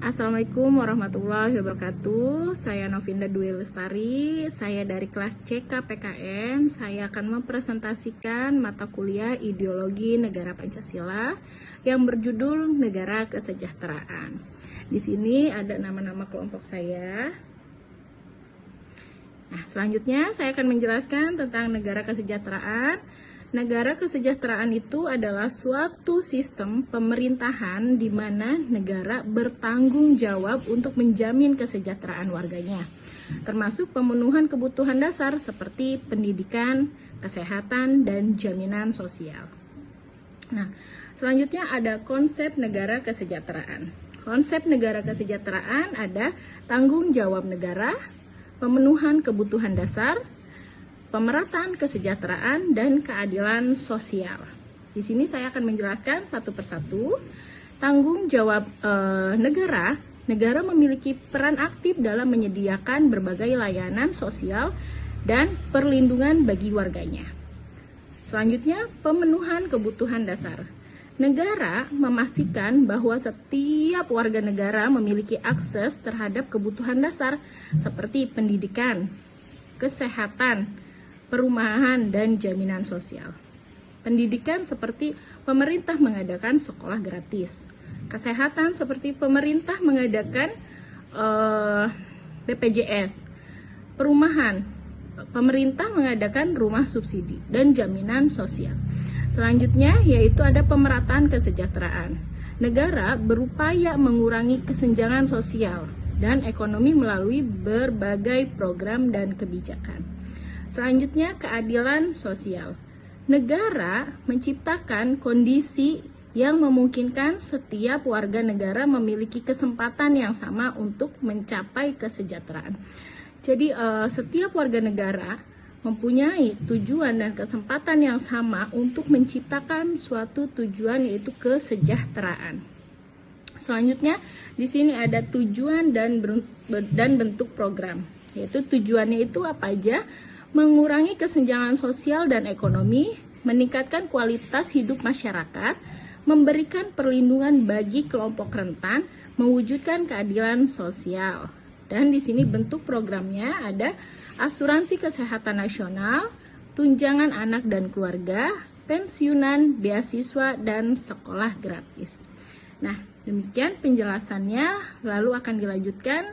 Assalamualaikum warahmatullahi wabarakatuh. Saya Novinda Dwi Lestari. Saya dari kelas CK PKN. Saya akan mempresentasikan mata kuliah Ideologi Negara Pancasila yang berjudul Negara Kesejahteraan. Di sini ada nama-nama kelompok saya. Nah, selanjutnya saya akan menjelaskan tentang negara kesejahteraan. Negara kesejahteraan itu adalah suatu sistem pemerintahan di mana negara bertanggung jawab untuk menjamin kesejahteraan warganya, termasuk pemenuhan kebutuhan dasar seperti pendidikan, kesehatan, dan jaminan sosial. Nah, selanjutnya ada konsep negara kesejahteraan. Konsep negara kesejahteraan ada tanggung jawab negara, pemenuhan kebutuhan dasar, pemerataan kesejahteraan, dan keadilan sosial. Di sini saya akan menjelaskan satu persatu. Tanggung jawab negara. Negara memiliki peran aktif dalam menyediakan berbagai layanan sosial dan perlindungan bagi warganya. Selanjutnya, pemenuhan kebutuhan dasar. Negara memastikan bahwa setiap warga negara memiliki akses terhadap kebutuhan dasar seperti pendidikan, kesehatan, perumahan, dan jaminan sosial. Pendidikan seperti pemerintah mengadakan sekolah gratis. Kesehatan seperti pemerintah mengadakan BPJS. Perumahan, pemerintah mengadakan rumah subsidi dan jaminan sosial. Selanjutnya yaitu ada pemerataan kesejahteraan. Negara berupaya mengurangi kesenjangan sosial dan ekonomi melalui berbagai program dan kebijakan. Selanjutnya, keadilan sosial. Negara menciptakan kondisi yang memungkinkan setiap warga negara memiliki kesempatan yang sama untuk mencapai kesejahteraan. Jadi, setiap warga negara mempunyai tujuan dan kesempatan yang sama untuk menciptakan suatu tujuan, yaitu kesejahteraan. Selanjutnya, di sini ada tujuan dan bentuk program. Yaitu tujuannya itu apa aja? Mengurangi kesenjangan sosial dan ekonomi, meningkatkan kualitas hidup masyarakat, memberikan perlindungan bagi kelompok rentan, mewujudkan keadilan sosial. Dan di sini bentuk programnya ada asuransi kesehatan nasional, tunjangan anak dan keluarga, pensiunan, beasiswa, dan sekolah gratis. Nah, demikian penjelasannya, lalu akan dilanjutkan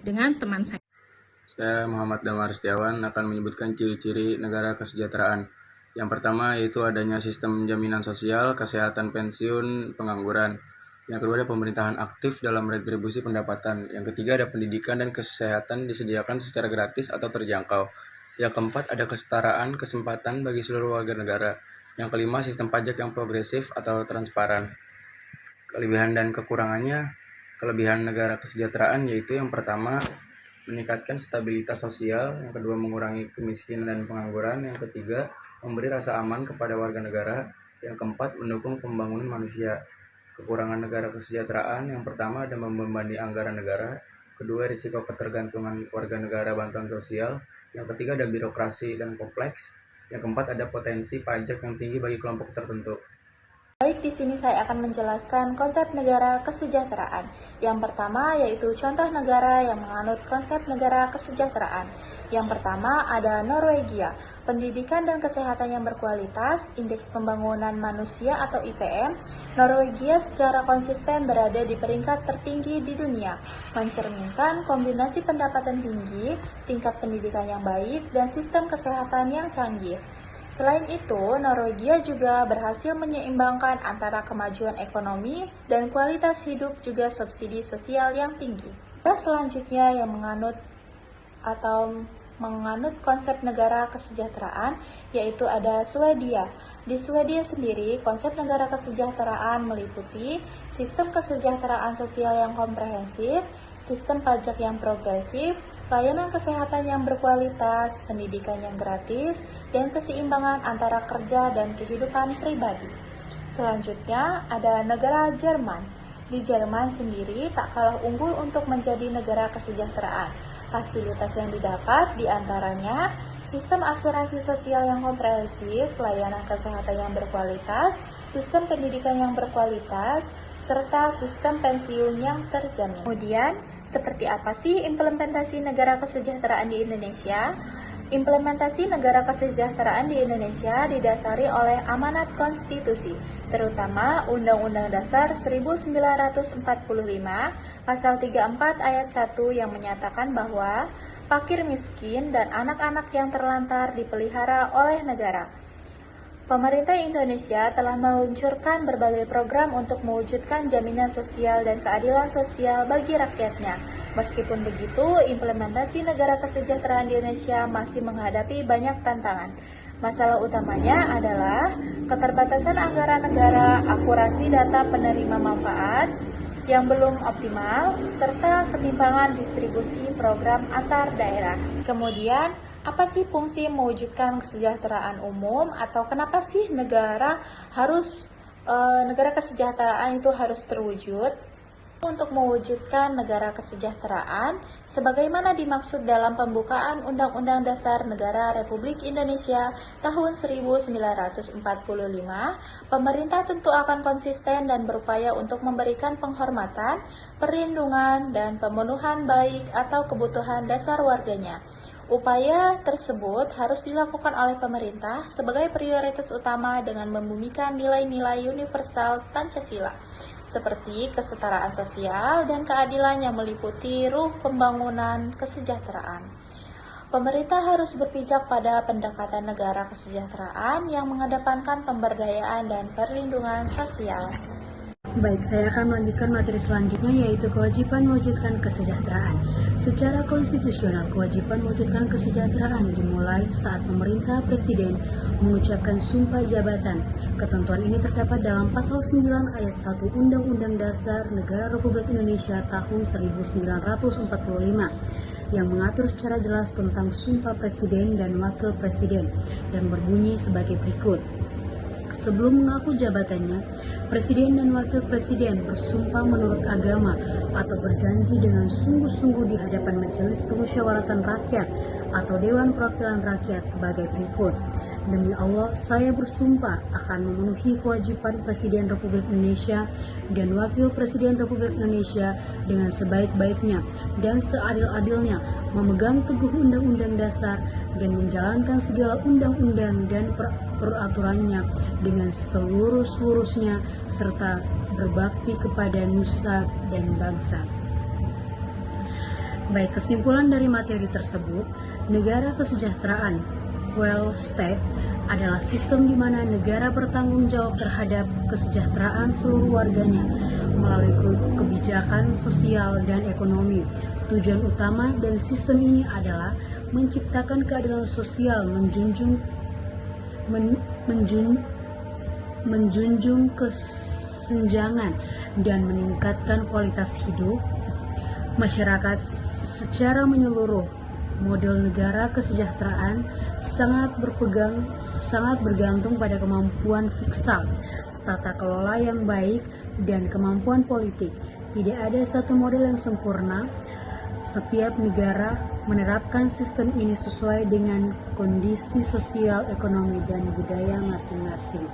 dengan teman saya. Saya Muhammad Damar Setiawan akan menyebutkan ciri-ciri negara kesejahteraan. Yang pertama yaitu adanya sistem jaminan sosial, kesehatan, pensiun, pengangguran. Yang kedua ada pemerintahan aktif dalam retribusi pendapatan. Yang ketiga ada pendidikan dan kesehatan disediakan secara gratis atau terjangkau. Yang keempat ada kesetaraan kesempatan bagi seluruh warga negara. Yang kelima sistem pajak yang progresif atau transparan. Kelebihan dan kekurangannya, kelebihan negara kesejahteraan yaitu yang pertama meningkatkan stabilitas sosial, yang kedua mengurangi kemiskinan dan pengangguran, yang ketiga memberi rasa aman kepada warga negara, yang keempat mendukung pembangunan manusia. Kekurangan negara kesejahteraan yang pertama ada membebani anggaran negara, kedua risiko ketergantungan warga negara bantuan sosial, yang ketiga ada birokrasi dan kompleks, yang keempat ada potensi pajak yang tinggi bagi kelompok tertentu. Baik, di sini saya akan menjelaskan konsep negara kesejahteraan. Yang pertama yaitu contoh negara yang menganut konsep negara kesejahteraan. Yang pertama ada Norwegia, pendidikan dan kesehatan yang berkualitas, indeks pembangunan manusia atau IPM. Norwegia secara konsisten berada di peringkat tertinggi di dunia, mencerminkan kombinasi pendapatan tinggi, tingkat pendidikan yang baik, dan sistem kesehatan yang canggih. Selain itu, Norwegia juga berhasil menyeimbangkan antara kemajuan ekonomi dan kualitas hidup juga subsidi sosial yang tinggi. Selanjutnya yang menganut konsep negara kesejahteraan yaitu ada Swedia. Di Swedia sendiri, konsep negara kesejahteraan meliputi sistem kesejahteraan sosial yang komprehensif, sistem pajak yang progresif, layanan kesehatan yang berkualitas, pendidikan yang gratis, dan keseimbangan antara kerja dan kehidupan pribadi. Selanjutnya ada negara Jerman. Di Jerman sendiri tak kalah unggul untuk menjadi negara kesejahteraan. Fasilitas yang didapat diantaranya sistem asuransi sosial yang komprehensif, layanan kesehatan yang berkualitas, sistem pendidikan yang berkualitas, serta sistem pensiun yang terjamin. Kemudian, seperti apa sih implementasi negara kesejahteraan di Indonesia? Implementasi negara kesejahteraan di Indonesia didasari oleh amanat konstitusi, terutama Undang-Undang Dasar 1945, Pasal 34 Ayat 1 yang menyatakan bahwa fakir miskin dan anak-anak yang terlantar dipelihara oleh negara. Pemerintah Indonesia telah meluncurkan berbagai program untuk mewujudkan jaminan sosial dan keadilan sosial bagi rakyatnya. Meskipun begitu, implementasi negara kesejahteraan di Indonesia masih menghadapi banyak tantangan. Masalah utamanya adalah keterbatasan anggaran negara, akurasi data penerima manfaat yang belum optimal, serta ketimpangan distribusi program antar daerah. Kemudian, apa sih fungsi mewujudkan kesejahteraan umum atau kenapa sih negara kesejahteraan itu harus terwujud? Untuk mewujudkan negara kesejahteraan, sebagaimana dimaksud dalam pembukaan Undang-Undang Dasar Negara Republik Indonesia tahun 1945, pemerintah tentu akan konsisten dan berupaya untuk memberikan penghormatan, perlindungan, dan pemenuhan baik atau kebutuhan dasar warganya. Upaya tersebut harus dilakukan oleh pemerintah sebagai prioritas utama dengan membumikan nilai-nilai universal Pancasila, seperti kesetaraan sosial dan keadilan yang meliputi ruh pembangunan kesejahteraan. Pemerintah harus berpijak pada pendekatan negara kesejahteraan yang mengedepankan pemberdayaan dan perlindungan sosial. Baik, saya akan melanjutkan materi selanjutnya, yaitu kewajiban mewujudkan kesejahteraan. Secara konstitusional, kewajiban mewujudkan kesejahteraan dimulai saat pemerintah presiden mengucapkan sumpah jabatan. Ketentuan ini terdapat dalam Pasal 9 Ayat 1 Undang-Undang Dasar Negara Republik Indonesia tahun 1945 yang mengatur secara jelas tentang sumpah presiden dan wakil presiden yang berbunyi sebagai berikut. Sebelum mengaku jabatannya, Presiden dan Wakil Presiden bersumpah menurut agama atau berjanji dengan sungguh-sungguh di hadapan Majelis Permusyawaratan Rakyat atau Dewan Perwakilan Rakyat sebagai berikut. Demi Allah, saya bersumpah akan memenuhi kewajiban Presiden Republik Indonesia dan Wakil Presiden Republik Indonesia dengan sebaik-baiknya dan seadil-adilnya, memegang teguh Undang-Undang Dasar dan menjalankan segala undang-undang dan peraturannya dengan seluruh-seluruhnya serta berbakti kepada nusa dan bangsa. Baik, kesimpulan dari materi tersebut, negara kesejahteraan welfare state adalah sistem di mana negara bertanggung jawab terhadap kesejahteraan seluruh warganya melalui kebijakan sosial dan ekonomi. Tujuan utama dari sistem ini adalah menciptakan keadilan sosial, menjunjung kesenjangan, dan meningkatkan kualitas hidup masyarakat secara menyeluruh. Model negara kesejahteraan sangat bergantung pada kemampuan fiskal, tata kelola yang baik, dan kemampuan politik. Tidak ada satu model yang sempurna. Setiap negara menerapkan sistem ini sesuai dengan kondisi sosial, ekonomi, dan budaya masing-masing.